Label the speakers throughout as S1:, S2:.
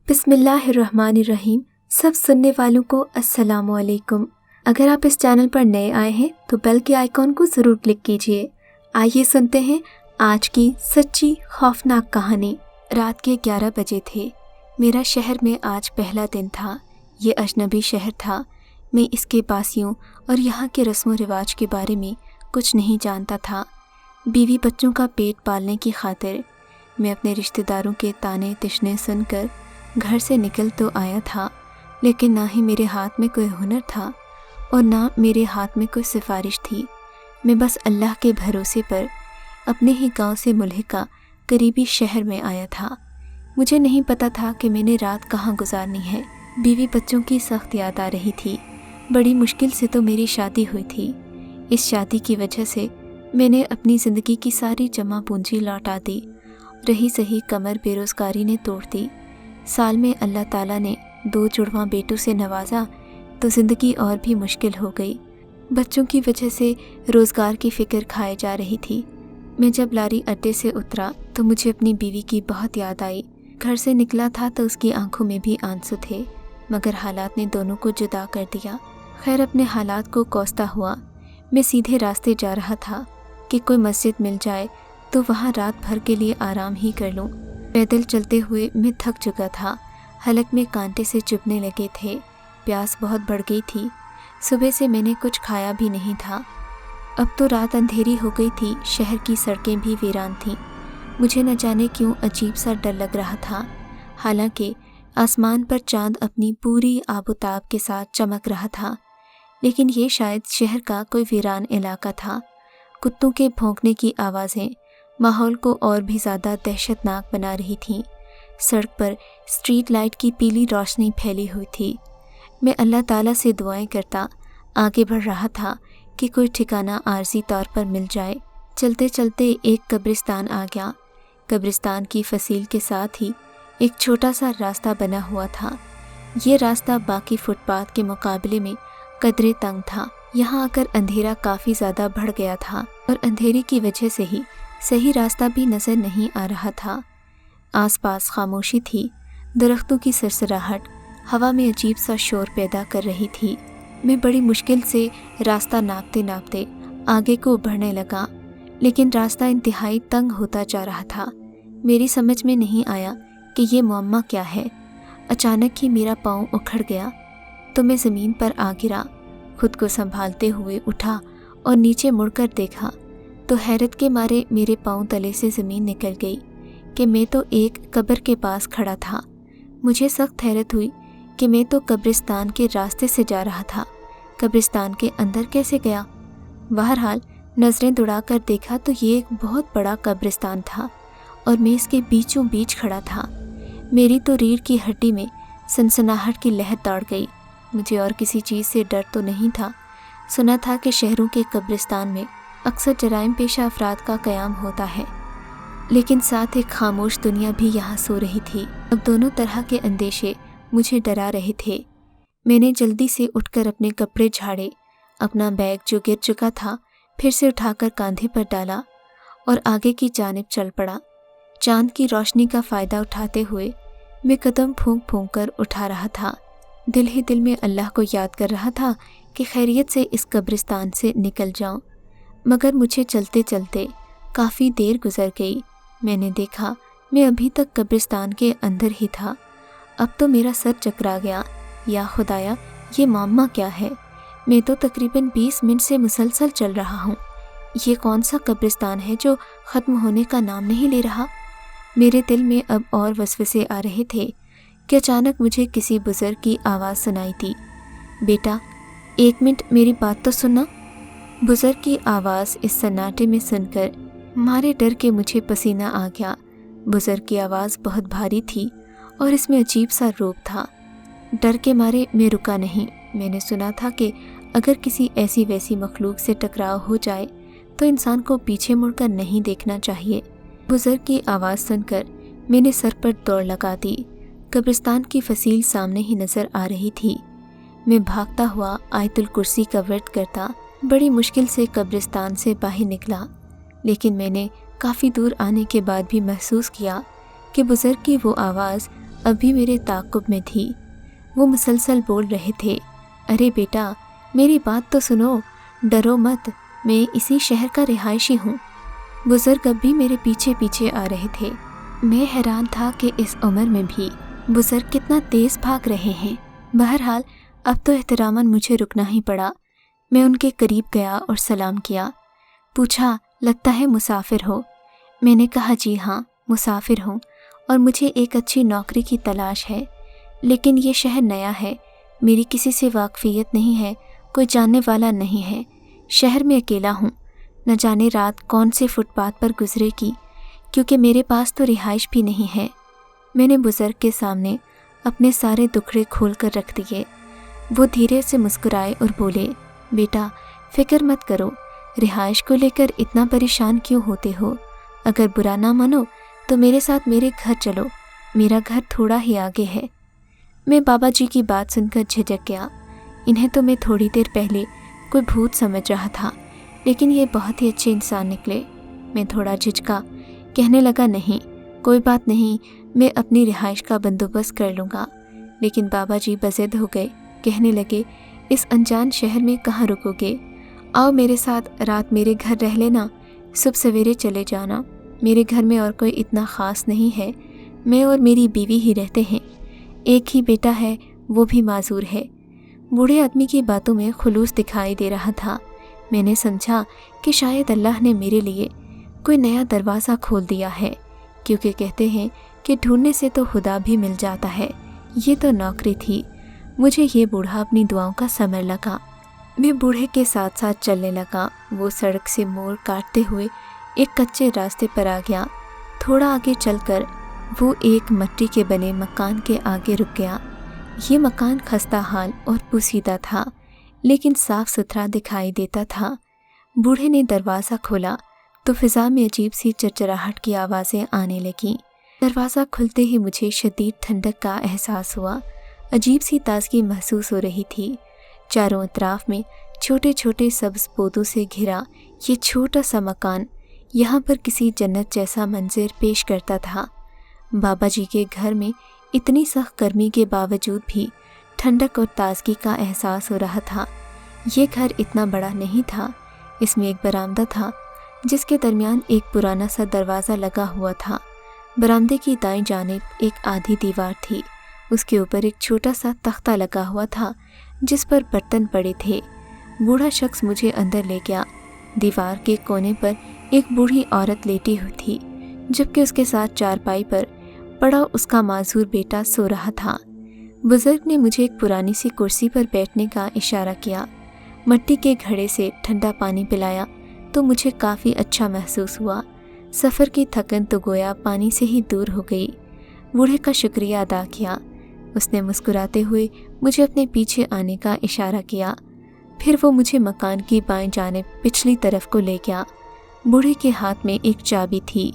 S1: بسم اللہ الرحمن الرحیم۔ سب سننے والوں کو السلام علیکم۔ اگر آپ اس چینل پر نئے آئے ہیں تو بیل کے آئیکن کو ضرور کلک کیجیے۔ آئیے سنتے ہیں آج کی سچی خوفناک کہانی۔ رات کے 11 بجے تھے۔ میرا شہر میں آج پہلا دن تھا۔ یہ اجنبی شہر تھا۔ میں اس کے باسیوں اور یہاں کے رسم و رواج کے بارے میں کچھ نہیں جانتا تھا۔ بیوی بچوں کا پیٹ پالنے کی خاطر میں اپنے رشتہ داروں کے تانے تشنے سن کر گھر سے نکل تو آیا تھا، لیکن نہ ہی میرے ہاتھ میں کوئی ہنر تھا اور نہ میرے ہاتھ میں کوئی سفارش تھی۔ میں بس اللہ کے بھروسے پر اپنے ہی گاؤں سے ملحقہ قریبی شہر میں آیا تھا۔ مجھے نہیں پتا تھا کہ میں نے رات کہاں گزارنی ہے۔ بیوی بچوں کی سخت یاد آ رہی تھی۔ بڑی مشکل سے تو میری شادی ہوئی تھی۔ اس شادی کی وجہ سے میں نے اپنی زندگی کی ساری جمع پونجی لوٹا دی۔ رہی سہی کمر بے روزگاری نے توڑ دی۔ سال میں اللہ تعالیٰ نے 2 جڑواں بیٹوں سے نوازا تو زندگی اور بھی مشکل ہو گئی۔ بچوں کی وجہ سے روزگار کی فکر کھائے جا رہی تھی۔ میں جب لاری اڈے سے اترا تو مجھے اپنی بیوی کی بہت یاد آئی۔ گھر سے نکلا تھا تو اس کی آنکھوں میں بھی آنسو تھے، مگر حالات نے دونوں کو جدا کر دیا۔ خیر، اپنے حالات کو کوستا ہوا میں سیدھے راستے جا رہا تھا کہ کوئی مسجد مل جائے تو وہاں رات بھر کے لیے آرام ہی کر لوں۔ پیدل چلتے ہوئے میں تھک چکا تھا۔ حلق میں کانٹے سے چبھنے لگے تھے۔ پیاس بہت بڑھ گئی تھی۔ صبح سے میں نے کچھ کھایا بھی نہیں تھا۔ اب تو رات اندھیری ہو گئی تھی۔ شہر کی سڑکیں بھی ویران تھیں۔ مجھے نہ جانے کیوں عجیب سا ڈر لگ رہا تھا، حالانکہ آسمان پر چاند اپنی پوری آب و تاب کے ساتھ چمک رہا تھا، لیکن یہ شاید شہر کا کوئی ویران علاقہ تھا۔ کتوں کے بھونکنے کی آوازیں ماحول کو اور بھی زیادہ دہشت ناک بنا رہی تھیں۔ سڑک پر اسٹریٹ لائٹ کی پیلی روشنی پھیلی ہوئی تھی۔ میں اللہ تعالیٰ سے دعائیں کرتا آگے بڑھ رہا تھا کہ کوئی ٹھکانہ عارضی طور پر مل جائے۔ چلتے چلتے ایک قبرستان آ گیا۔ قبرستان کی فصیل کے ساتھ ہی ایک چھوٹا سا راستہ بنا ہوا تھا۔ یہ راستہ باقی فٹ پاتھ کے مقابلے میں قدرے تنگ تھا۔ یہاں آ کر اندھیرا کافی زیادہ بڑھ گیا تھا اور اندھیرے کی وجہ سے ہی صحیح راستہ بھی نظر نہیں آ رہا تھا۔ آس پاس خاموشی تھی۔ درختوں کی سرسراہٹ ہوا میں عجیب سا شور پیدا کر رہی تھی۔ میں بڑی مشکل سے راستہ ناپتے ناپتے آگے کو بڑھنے لگا، لیکن راستہ انتہائی تنگ ہوتا جا رہا تھا۔ میری سمجھ میں نہیں آیا کہ یہ معمہ کیا ہے۔ اچانک ہی میرا پاؤں اکھڑ گیا تو میں زمین پر آ گرا۔ خود کو سنبھالتے ہوئے اٹھا اور نیچے مڑ کر دیکھا تو حیرت کے مارے میرے پاؤں تلے سے زمین نکل گئی کہ میں تو ایک قبر کے پاس کھڑا تھا۔ مجھے سخت حیرت ہوئی کہ میں تو قبرستان کے راستے سے جا رہا تھا، قبرستان کے اندر کیسے گیا؟ بہرحال نظریں دوڑا کر دیکھا تو یہ ایک بہت بڑا قبرستان تھا اور میں اس کے بیچوں بیچ کھڑا تھا۔ میری تو ریڑھ کی ہڈی میں سنسناہٹ کی لہر دوڑ گئی۔ مجھے اور کسی چیز سے ڈر تو نہیں تھا۔ سنا تھا کہ شہروں کے قبرستان میں اکثر جرائم پیشہ افراد کا قیام ہوتا ہے، لیکن ساتھ ایک خاموش دنیا بھی یہاں سو رہی تھی۔ اب دونوں طرح کے اندیشے مجھے ڈرا رہے تھے۔ میں نے جلدی سے اٹھ کر اپنے کپڑے جھاڑے، اپنا بیگ جو گر چکا تھا پھر سے اٹھا کر کاندھے پر ڈالا اور آگے کی جانب چل پڑا۔ چاند کی روشنی کا فائدہ اٹھاتے ہوئے میں قدم پھونک پھونک کر اٹھا رہا تھا۔ دل ہی دل میں اللہ کو یاد کر رہا تھا کہ خیریت سے اس قبرستان سے نکل جاؤں، مگر مجھے چلتے چلتے کافی دیر گزر گئی۔ میں نے دیکھا میں ابھی تک قبرستان کے اندر ہی تھا۔ اب تو میرا سر چکرا گیا۔ یا خدایا، یہ معمہ کیا ہے؟ میں تو تقریباً 20 منٹ سے مسلسل چل رہا ہوں۔ یہ کون سا قبرستان ہے جو ختم ہونے کا نام نہیں لے رہا؟ میرے دل میں اب اور وسوسے آ رہے تھے کہ اچانک مجھے کسی بزرگ کی آواز سنائی دی۔ بیٹا، 1 منٹ میری بات تو سننا۔ بزرگ کی آواز اس سناٹے میں سن کر مارے ڈر کے مجھے پسینہ آ گیا۔ بزرگ کی آواز بہت بھاری تھی اور اس میں عجیب سا روب تھا۔ ڈر کے مارے میں رکا نہیں۔ میں نے سنا تھا کہ اگر کسی ایسی ویسی مخلوق سے ٹکراؤ ہو جائے تو انسان کو پیچھے مڑ کر نہیں دیکھنا چاہیے۔ بزرگ کی آواز سن کر میں نے سر پر دوڑ لگا دی۔ قبرستان کی فصیل سامنے ہی نظر آ رہی تھی۔ میں بھاگتا ہوا آیت الکرسی کا ورد کرتا بڑی مشکل سے قبرستان سے باہر نکلا، لیکن میں نے کافی دور آنے کے بعد بھی محسوس کیا کہ بزرگ کی وہ آواز अभी मेरे ताक़ुब में थी। वो मुसलसल बोल रहे थे, अरे बेटा मेरी बात तो सुनो, डरो मत, मैं इसी शहर का रिहायशी हूँ। बुज़ुर्ग अब भी मेरे पीछे पीछे आ रहे थे। मैं हैरान था कि इस उम्र में भी बुज़ुर्ग कितना तेज़ भाग रहे हैं। बहरहाल अब तो एहतरामन मुझे रुकना ही पड़ा। मैं उनके करीब गया और सलाम किया। पूछा, लगता है मुसाफिर हो? मैंने कहा, जी हाँ मुसाफिर हूँ और मुझे एक अच्छी नौकरी की तलाश है, लेकिन ये शहर नया है, मेरी किसी से वाकफियत नहीं है, कोई जानने वाला नहीं है। शहर में अकेला हूँ, न जाने रात कौन से फुटपाथ पर गुजरेगी, क्योंकि मेरे पास तो रिहाइश भी नहीं है। मैंने बुज़ुर्ग के सामने अपने सारे दुखड़े खोल कर रख दिए। वो धीरे से मुस्कुराए और बोले, बेटा फ़िक्र मत करो, रिहाइश को लेकर इतना परेशान क्यों होते हो? अगर बुरा ना मानो तो मेरे साथ मेरे घर चलो, मेरा घर थोड़ा ही आगे है। मैं बाबा जी की बात सुनकर झिझक गया। इन्हें तो मैं थोड़ी देर पहले कोई भूत समझ रहा था, लेकिन ये बहुत ही अच्छे इंसान निकले। मैं थोड़ा झिझका, कहने लगा, नहीं कोई बात नहीं, मैं अपनी रिहाइश का बंदोबस्त कर लूँगा। लेकिन बाबा जी बज़िद हो गए, कहने लगे, इस अनजान शहर में कहाँ रुकोगे? आओ मेरे साथ रात मेरे घर रह लेना, सुबह सवेरे चले जाना। मेरे घर में और कोई इतना ख़ास नहीं है, मैं और मेरी बीवी ही रहते हैं। एक ही बेटा है, वो भी माजूर है। बूढ़े आदमी की बातों में खुलूस दिखाई दे रहा था। मैंने समझा कि शायद अल्लाह ने मेरे लिए कोई नया दरवाज़ा खोल दिया है, क्योंकि कहते हैं कि ढूंढने से तो खुदा भी मिल जाता है। ये तो नौकरी थी। मुझे ये बूढ़ा अपनी दुआओं का समर लगा। मैं बूढ़े के साथ साथ चलने लगा। वो सड़क से मोड़ काटते हुए एक कच्चे रास्ते पर आ गया। थोड़ा आगे चलकर वो एक मिट्टी के बने मकान के आगे रुक गया। ये मकान खस्ता हाल और पोसीदा था, लेकिन साफ सुथरा दिखाई देता था। बूढ़े ने दरवाज़ा खोला तो फिज़ा में अजीब सी चरचराहट की आवाज़ें आने लगीं। दरवाज़ा खुलते ही मुझे शदीद ठंडक का एहसास हुआ। अजीब सी ताज़गी महसूस हो रही थी। चारों अतराफ में छोटे छोटे सब्ज़ पौधों से घिरा ये छोटा सा मकान यहाँ पर किसी जन्नत जैसा मंजर पेश करता था। बाबा जी के घर में इतनी सख्त गर्मी के बावजूद भी ठंडक और ताज़गी का एहसास हो रहा था। ये घर इतना बड़ा नहीं था। इसमें एक बरामदा था, जिसके दरमियान एक पुराना सा दरवाज़ा लगा हुआ था। बरामदे की दाईं जानिब एक आधी दीवार थी। उसके ऊपर एक छोटा सा तख्ता लगा हुआ था, जिस पर बर्तन पड़े थे। बूढ़ा शख्स मुझे अंदर ले गया। दीवार के कोने पर एक बूढ़ी औरत लेटी हुई थी, जबकि उसके साथ चारपाई पर पड़ा उसका माजूर बेटा सो रहा था। बुजुर्ग ने मुझे एक पुरानी सी कुर्सी पर बैठने का इशारा किया। मिट्टी के घड़े से ठंडा पानी पिलाया तो मुझे काफ़ी अच्छा महसूस हुआ। सफ़र की थकन तो गोया पानी से ही दूर हो गई। बूढ़े का शुक्रिया अदा किया। उसने मुस्कुराते हुए मुझे अपने पीछे आने का इशारा किया। फिर वो मुझे मकान की बाएं जानिब पिछली तरफ को ले गया। बूढ़े के हाथ में एक चाबी थी।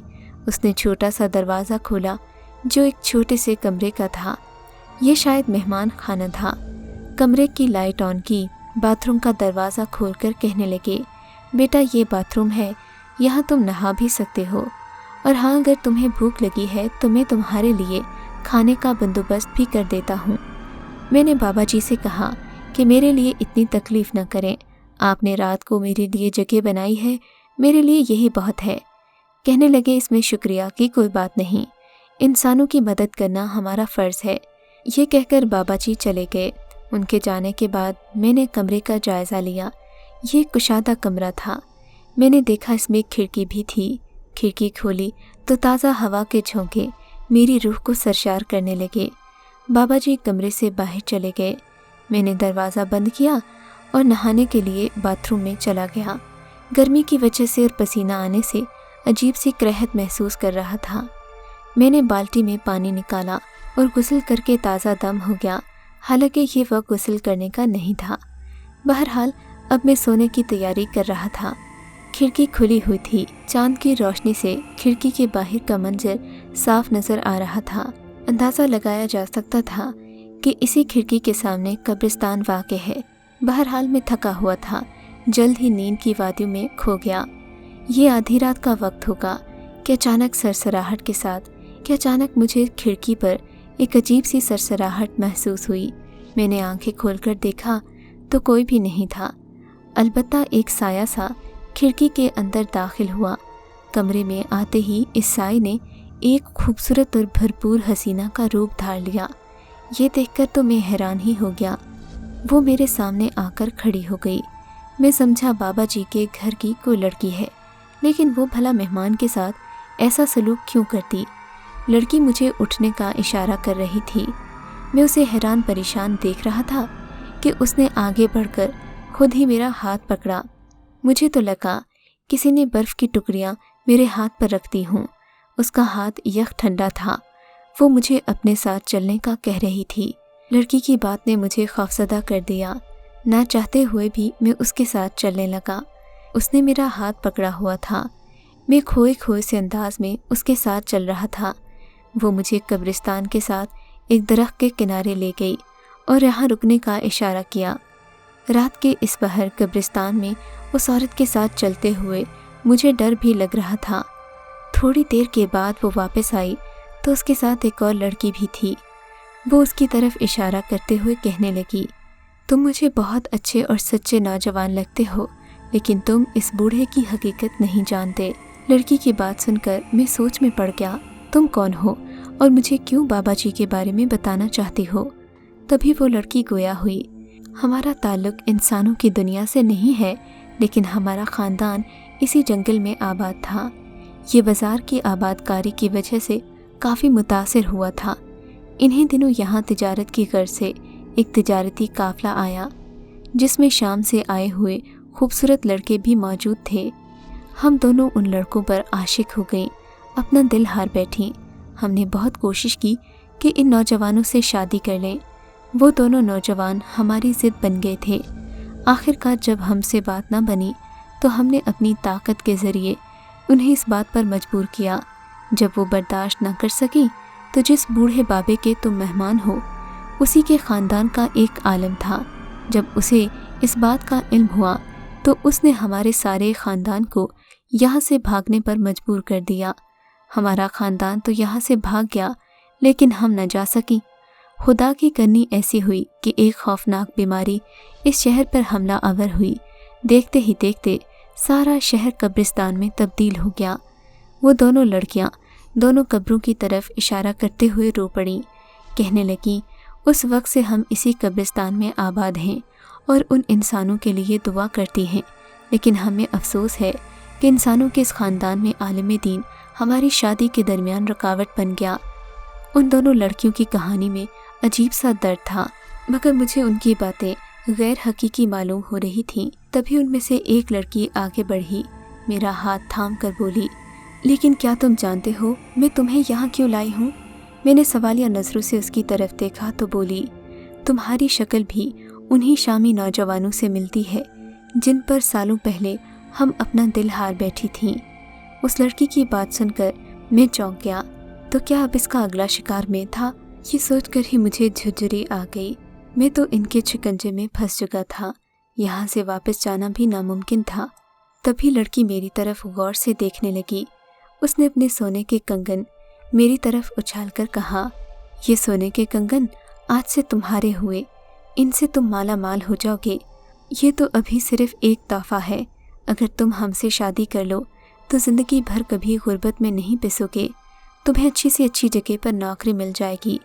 S1: उसने छोटा सा दरवाज़ा खोला जो एक छोटे से कमरे का था। ये शायद मेहमान खाना था। कमरे की लाइट ऑन की। बाथरूम का दरवाज़ा खोलकर कहने लगे, बेटा ये बाथरूम है, यहाँ तुम नहा भी सकते हो, और हाँ अगर तुम्हें भूख लगी है तो मैं तुम्हारे लिए खाने का बंदोबस्त भी कर देता हूँ। मैंने बाबा जी से कहा कि मेरे लिए इतनी तकलीफ़ न करें, आपने रात को मेरे लिए जगह बनाई है, मेरे लिए यही बहुत है। कहने लगे, इसमें शुक्रिया की कोई बात नहीं, इंसानों की मदद करना हमारा फ़र्ज़ है। ये कहकर बाबा जी चले गए। उनके जाने के बाद मैंने कमरे का जायज़ा लिया। ये कुशादा कमरा था। मैंने देखा इसमें एक खिड़की भी थी। खिड़की खोली तो ताज़ा हवा के झोंके मेरी रूह को सरशार करने लगे। बाबा जी कमरे से बाहर चले गए। मैंने दरवाज़ा बंद किया और नहाने के लिए बाथरूम में चला गया। गर्मी की वजह से और पसीना आने से अजीब सी करहत महसूस कर रहा था। मैंने बाल्टी में पानी निकाला और गुस्ल करके ताज़ा दम हो गया। हालांकि ये वक्त गुस्ल करने का नहीं था। बहरहाल अब मैं सोने की तैयारी कर रहा था। खिड़की खुली हुई थी। चांद की रोशनी से खिड़की के बाहर का मंजर साफ नज़र आ रहा था। अंदाज़ा लगाया जा सकता था कि इसी खिड़की के सामने कब्रिस्तान वाक़ है। बहरहाल मैं थका हुआ था, जल्द ही नींद की वादियों में खो गया। ये आधी रात का वक्त होगा कि अचानक सरसराहट के साथ कि अचानक मुझे खिड़की पर एक अजीब सी सरसराहट महसूस हुई। मैंने आंखें खोलकर देखा तो कोई भी नहीं था, अलबत्ता एक साया सा खिड़की के अंदर दाखिल हुआ। कमरे में आते ही इस साए ने एक खूबसूरत और भरपूर हसीना का रूप धार लिया। ये देखकर तो मैं हैरान ही हो गया। वो मेरे सामने आकर खड़ी हो गई। मैं समझा बाबा जी के घर की कोई लड़की है, लेकिन वो भला मेहमान के साथ ऐसा सलूक क्यों करती। लड़की मुझे उठने का इशारा कर रही थी। मैं उसे हैरान परेशान देख रहा था कि उसने आगे बढ़कर खुद ही मेरा हाथ पकड़ा। मुझे तो लगा किसी ने बर्फ़ की टुकड़ियाँ मेरे हाथ पर रख दी हूँ। उसका हाथ यख ठंडा था। वो मुझे अपने साथ चलने का कह रही थी। लड़की की बात ने मुझे खौफज़दा कर दिया। ना चाहते हुए भी मैं उसके साथ चलने लगा। उसने मेरा हाथ पकड़ा हुआ था। मैं खोए खोए से अंदाज में उसके साथ चल रहा था। वो मुझे कब्रिस्तान के साथ एक दरख्त के किनारे ले गई और यहाँ रुकने का इशारा किया। रात के इस पहर कब्रिस्तान में उस औरत के साथ चलते हुए मुझे डर भी लग रहा था। थोड़ी देर के बाद वो वापस आई तो उसके साथ एक और लड़की भी थी। वो उसकी तरफ इशारा करते हुए कहने लगी, तुम मुझे बहुत अच्छे और सच्चे नौजवान लगते हो, लेकिन तुम इस बूढ़े की हकीकत नहीं जानते। लड़की की बात सुनकर मैं सोच में पड़ गया। तुम कौन हो और मुझे क्यों बाबा जी के बारे में बताना चाहती हो? तभी वो लड़की गोया हुई, हमारा ताल्लुक इंसानों की दुनिया से नहीं है, लेकिन हमारा ख़ानदान इसी जंगल में आबाद था। ये बाज़ार की आबादकारी की वजह से काफ़ी मुतासिर हुआ था। इन्हीं दिनों यहाँ तिजारत की गर्ज से एक तिजारती काफ़िला आया, जिसमें शाम से आए हुए खूबसूरत लड़के भी मौजूद थे। हम दोनों उन लड़कों पर आशिक हो गईं, अपना दिल हार बैठीं। हमने बहुत कोशिश की कि इन नौजवानों से शादी कर लें। वो दोनों नौजवान हमारी ज़िद बन गए थे। आखिरकार जब हमसे बात ना बनी तो हमने अपनी ताकत के ज़रिए उन्हें इस बात पर मजबूर किया। जब वो बर्दाश्त न कर सकी तो जिस बूढ़े बाबे के तुम मेहमान हो, उसी के ख़ानदान का एक आलम था। जब उसे इस बात का इल्म हुआ तो उसने हमारे सारे ख़ानदान को यहाँ से भागने पर मजबूर कर दिया। हमारा ख़ानदान तो यहाँ से भाग गया, लेकिन हम न जा सकी। खुदा की करनी ऐसी हुई कि एक खौफनाक बीमारी इस शहर पर हमला आवर हुई। देखते ही देखते सारा शहर कब्रिस्तान में तब्दील हो गया। वो दोनों लड़कियां दोनों कब्रों की तरफ इशारा करते हुए रो पड़ीं। कहने लगीं, उस वक्त से हम इसी कब्रिस्तान में आबाद हैं और उन इंसानों के लिए दुआ करती हैं, लेकिन हमें अफसोस है कि इंसानों के इस ख़ानदान में आलिम दीन हमारी शादी के दरमियान रुकावट बन गया। उन दोनों लड़कियों की कहानी में अजीब सा दर्द था, मगर मुझे उनकी बातें गैर हकीकी मालूम हो रही थीं। तभी उनमें से एक लड़की आगे बढ़ी, मेरा हाथ थाम कर बोली, लेकिन क्या तुम जानते हो मैं तुम्हें यहाँ क्यों लाई हूँ? मैंने सवालिया नज़रों से उसकी तरफ देखा तो बोली, तुम्हारी शक्ल भी उन्हीं शामी नौजवानों से मिलती है जिन पर सालों पहले हम अपना दिल हार बैठी थीं। उस लड़की की बात सुनकर मैं चौंक गया। तो क्या अब इसका अगला शिकार मैं था? ये सोचकर ही मुझे झुरझुरी आ गई। मैं तो इनके शिकंजे में फंस चुका था। यहाँ से वापस जाना भी नामुमकिन था। तभी लड़की मेरी तरफ गौर से देखने लगी। उसने अपने सोने के कंगन मेरी तरफ उछालकर कहा, ये सोने के कंगन आज से तुम्हारे हुए, इनसे तुम माला माल हो जाओगे। ये तो अभी सिर्फ एक तोहफा है। अगर तुम हमसे शादी कर लो तो ज़िंदगी भर कभी गुर्बत में नहीं पिसोगे। तुम्हें अच्छी से अच्छी जगह पर नौकरी मिल जाएगी।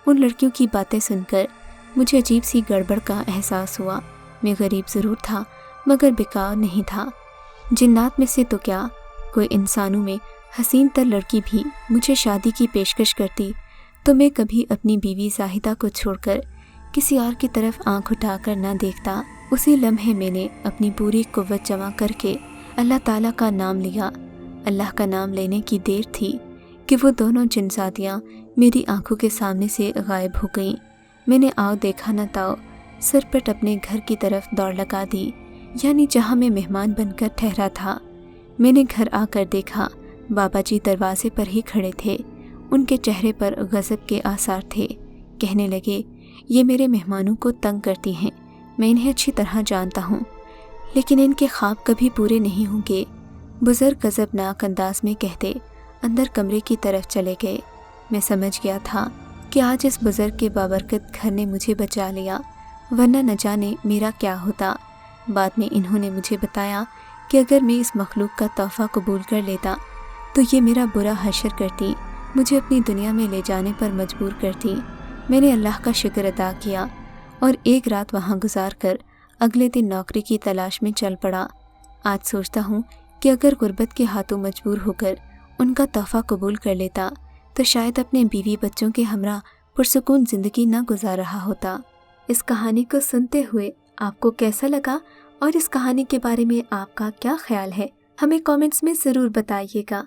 S1: उन लड़कियों की बातें सुनकर मुझे अजीब सी गड़बड़ का एहसास हुआ। मैं गरीब ज़रूर था, मगर बेकार नहीं था। जिन्नात में से तो क्या, कोई इंसानों में हसीन तर लड़की भी मुझे शादी की पेशकश करती तो मैं कभी अपनी बीवी जाहिदा को छोड़कर किसी और की तरफ आंख उठाकर न देखता। उसी लम्हे मैंने अपनी पूरी कुव्वत जमा करके अल्लाह ताला का नाम लिया। अल्लाह का नाम लेने की देर थी कि वो दोनों जिनसादियाँ मेरी आंखों के सामने से गायब हो गईं। मैंने आओ देखा न ताओ सरपट अपने घर की तरफ दौड़ लगा दी, यानी जहाँ मैं मेहमान बनकर ठहरा था। मैंने घर आकर देखा बाबा जी दरवाजे पर ही खड़े थे। उनके चेहरे पर गज़ब के आसार थे। कहने लगे, ये मेरे मेहमानों को तंग करती हैं, मैं इन्हें अच्छी तरह जानता हूँ, लेकिन इनके ख्वाब कभी पूरे नहीं होंगे। बुज़ुर्ग गज़बनाक अंदाज में कहते अंदर कमरे की तरफ चले गए। मैं समझ गया था कि کہ آج اس بزرگ کے بابرکت گھر نے مجھے بچا لیا، ورنہ نہ جانے میرا کیا ہوتا۔ بعد میں انہوں نے مجھے بتایا کہ اگر میں اس مخلوق کا تحفہ قبول کر لیتا تو یہ میرا برا حشر کرتی، مجھے اپنی دنیا میں لے جانے پر مجبور کرتی۔ میں نے اللہ کا شکر ادا کیا اور ایک رات وہاں گزار کر اگلے دن نوکری کی تلاش میں چل پڑا۔ آج سوچتا ہوں کہ اگر غربت کے ہاتھوں مجبور ہو کر ان کا تحفہ قبول کر لیتا تو شاید اپنے بیوی بچوں کے ہمراہ پرسکون زندگی نہ گزار رہا ہوتا۔ اس کہانی کو سنتے ہوئے آپ کو کیسا لگا اور اس کہانی کے بارے میں آپ کا کیا خیال ہے؟ ہمیں کامنٹس میں ضرور بتائیے گا۔